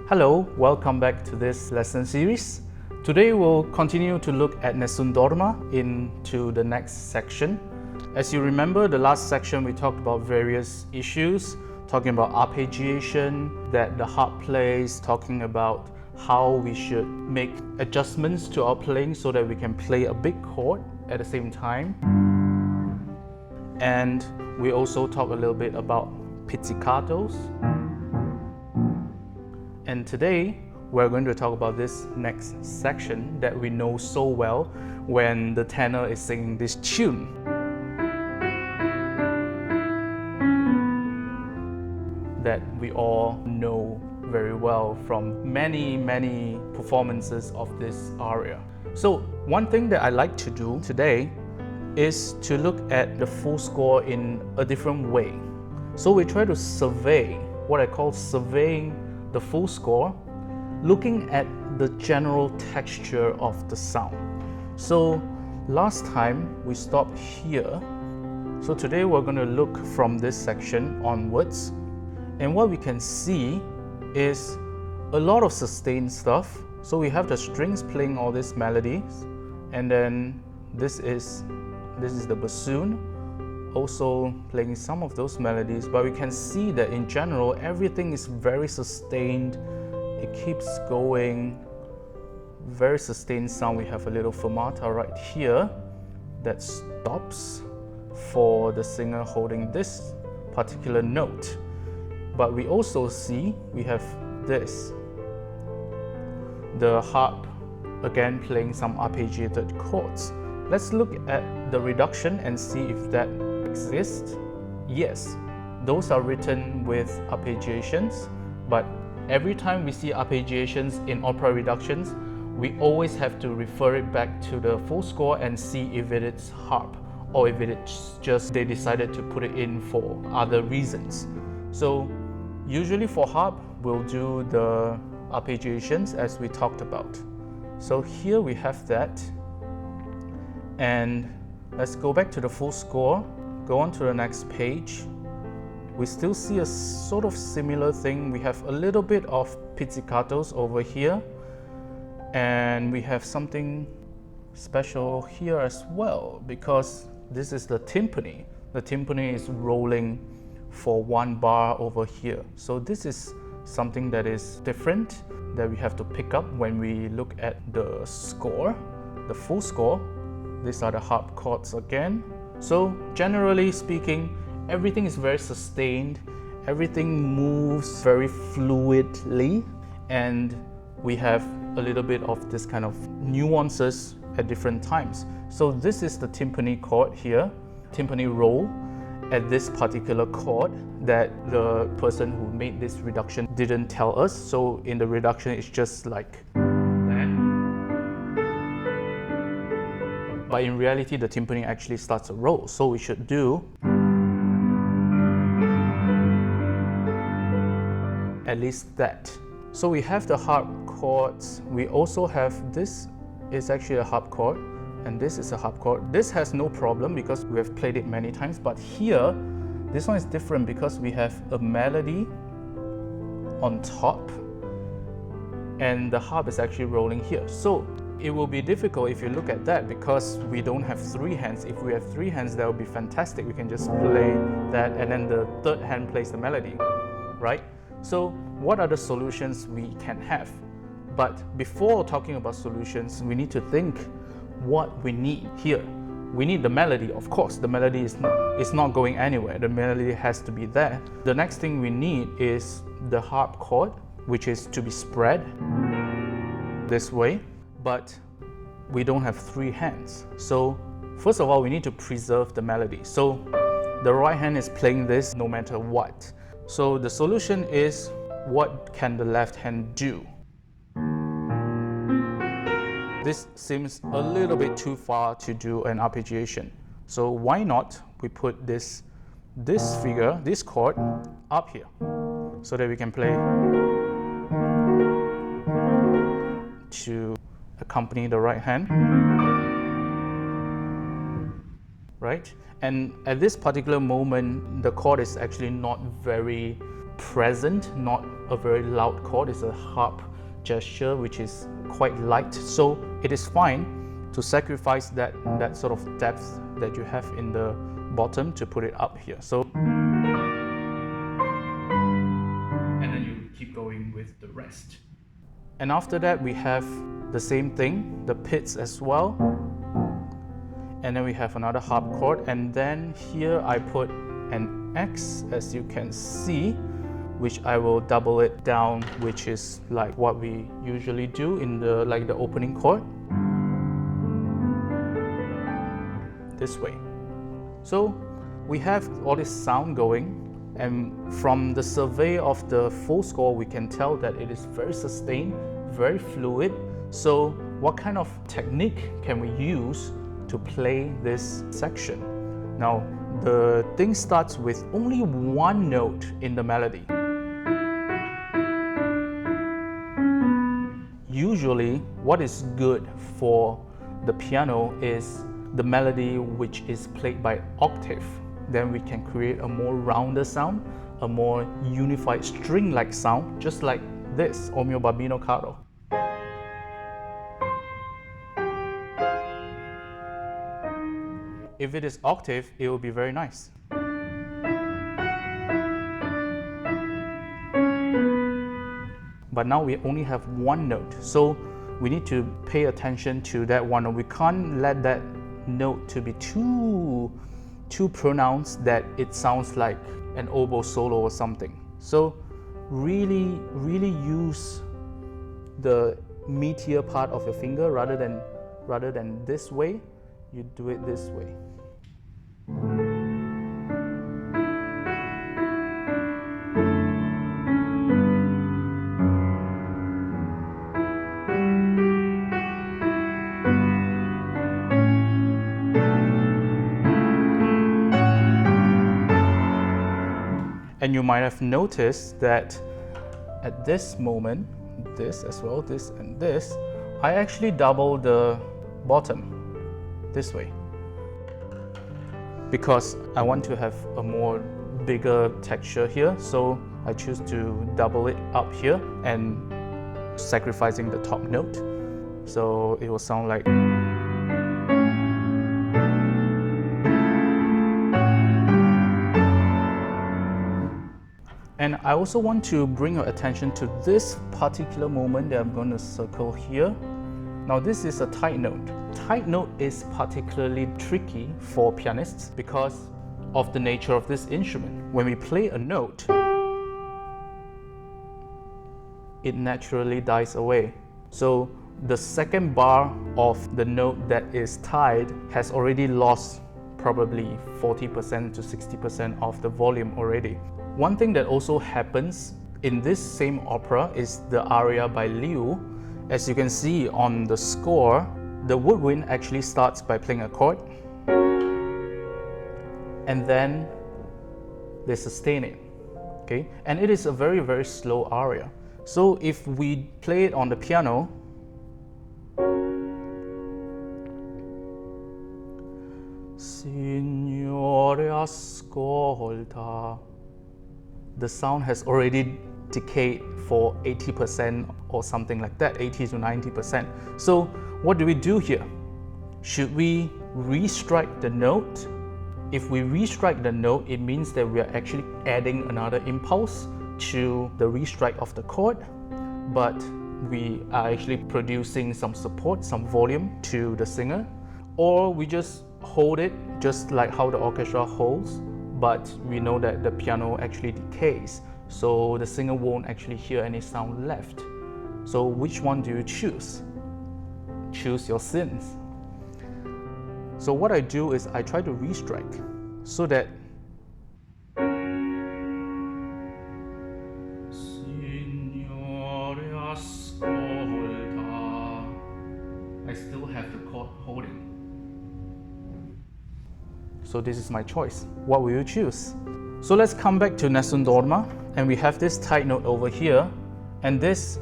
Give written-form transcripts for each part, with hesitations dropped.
Hello, welcome back to this lesson series. Today we'll continue to look at Nessun Dorma into the next section. As you remember, the last section we talked about various issues, talking about arpeggiation that the harp plays, talking about how we should make adjustments to our playing so that we can play a big chord at the same time. And we also talked a little bit about pizzicatos. And today, we're going to talk about this next section that we know so well when the tenor is singing this tune. That we all know very well from many performances of this aria. So one thing that I like to do today is to look at the full score in a different way. So we try to survey, what I call surveying the full score, looking at the general texture of the sound. So last time we stopped here. So today we're going to look from this section onwards. And what we can see is a lot of sustained stuff. So we have the strings playing all these melodies. And then this is the bassoon also playing some of those melodies, but we can see that in general everything is very sustained. It keeps going, very sustained sound. We have a little fermata right here that stops for the singer holding this particular note. But we also see we have this, the harp again playing some arpeggiated chords. Let's look at the reduction and see if that exists. Yes, those are written with arpeggiations, but every time we see arpeggiations in opera reductions, we always have to refer it back to the full score and see if it is harp or if it's just they decided to put it in for other reasons. So usually for harp, we'll do the arpeggiations as we talked about. So here we have that. And let's go back to the full score, go on to the next page. We still see a sort of similar thing. We have a little bit of pizzicatos over here, and we have something special here as well because this is the timpani. The timpani is rolling for one bar over here. So this is something that is different that we have to pick up when we look at the score, the full score. These are the harp chords again. So generally speaking, everything is very sustained, everything moves very fluidly, and we have a little bit of this kind of nuances at different times. So this is the timpani chord here, timpani roll at this particular chord that the person who made this reduction didn't tell us. So in the reduction, it's just like that. But in reality, the timpani actually starts a roll. So we should do at least that. So we have the harp chords. We also have this is actually a harp chord, and this is a harp chord. This has no problem because we have played it many times, but here, this one is different because we have a melody on top, and the harp is actually rolling here. So it will be difficult if you look at that because we don't have three hands. If we have three hands, that would be fantastic. We can just play that and then the third hand plays the melody, right? So what are the solutions we can have? But before talking about solutions, we need to think what we need here. We need the melody, of course. The melody is not going anywhere. The melody has to be there. The next thing we need is the harp chord, which is to be spread this way. But we don't have three hands. So first of all, we need to preserve the melody. So the right hand is playing this no matter what. So the solution is, what can the left hand do? This seems a little bit too far to do an arpeggiation. So why not we put this figure, this chord, up here so that we can play to accompany the right hand, right? And at this particular moment, the chord is actually not very present, not a very loud chord. It's a harp gesture which is quite light, so it is fine to sacrifice that sort of depth that you have in the bottom to put it up here. So, and then you keep going with the rest. And after that we have the same thing, the pits as well. And then we have another harp chord, and then here I put an X, as you can see, which I will double it down, which is like what we usually do in the opening chord. This way. So we have all this sound going, and from the survey of the full score we can tell that it is very sustained, very fluid. So what kind of technique can we use to play this section? Now the thing starts with only one note in the melody. Usually what is good for the piano is the melody which is played by octave. Then we can create a more rounder sound, a more unified string-like sound, just like this, O mio bambino caro. If it is octave, it will be very nice. But now we only have one note, so we need to pay attention to that one note. We can't let that note to be too pronounced that it sounds like an oboe solo or something. So really use the meatier part of your finger rather than this way. You do it this way. And you might have noticed that at this moment, this as well, this and this, I actually double the bottom this way, because I want to have a more bigger texture here, so I choose to double it up here and sacrificing the top note, so it will sound like. And I also want to bring your attention to this particular moment that I'm going to circle here. Now this is a tight note. Tight note is particularly tricky for pianists because of the nature of this instrument. When we play a note, it naturally dies away. So the second bar of the note that is tied has already lost probably 40% to 60% of the volume already. One thing that also happens in this same opera is the aria by Liu. As you can see on the score, the woodwind actually starts by playing a chord and then they sustain it, okay? And it is a very slow aria. So if we play it on the piano, Signore ascolta, the sound has already decayed for 80% or something like that, 80 to 90%. So what do we do here? Should we restrike the note? If we restrike the note, it means that we are actually adding another impulse to the restrike of the chord, but we are actually producing some support, some volume to the singer, or we just hold it just like how the orchestra holds, but we know that the piano actually decays, so the singer won't actually hear any sound left. So which one do you choose? Choose your sins. So what I do is I try to restrike so that I still have the chord holding. So this is my choice. What will you choose? So let's come back to Nessun Dorma, and we have this tight note over here, and this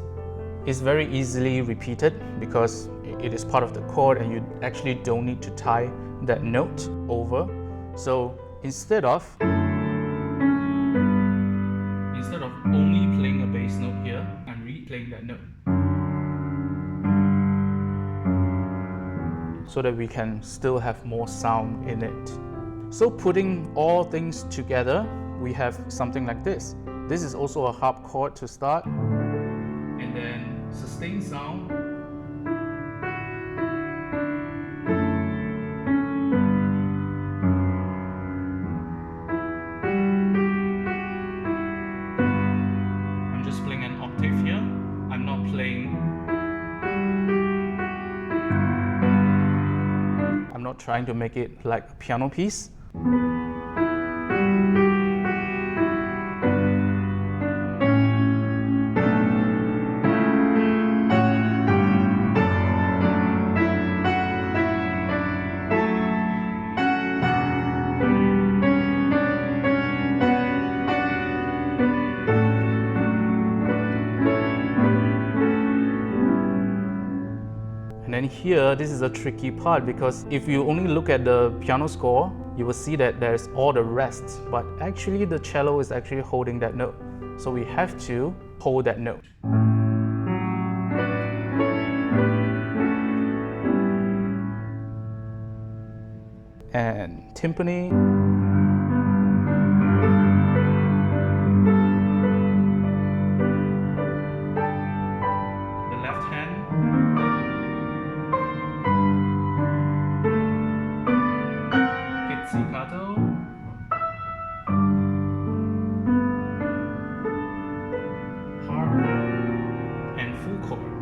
is very easily repeated because it is part of the chord and you actually don't need to tie that note over. So instead of only playing a bass note, keep playing that note, so that we can still have more sound in it. So putting all things together, we have something like this. This is also a harp chord to start, and then sustained sound, I'm just playing an octave here. I'm not playing, I'm not trying to make it like a piano piece. And then here, this is a tricky part, because if you only look at the piano score, you will see that there's all the rest, but actually the cello is actually holding that note. So we have to hold that note. And timpani. The left hand. Pizzicato, harp, and full chord.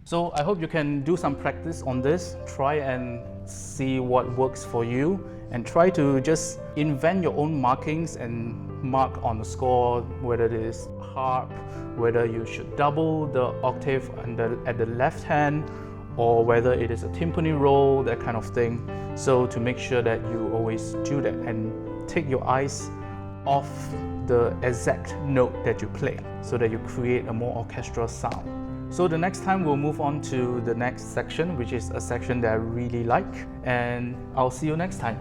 So I hope you can do some practice on this, try and see what works for you, and try to just invent your own markings and mark on the score, whether it is harp, whether you should double the octave at the left hand, or whether it is a timpani roll, that kind of thing. So to make sure that you always do that and take your eyes off the exact note that you play, so that you create a more orchestral sound. So the next time we'll move on to the next section, which is a section that I really like, and I'll see you next time.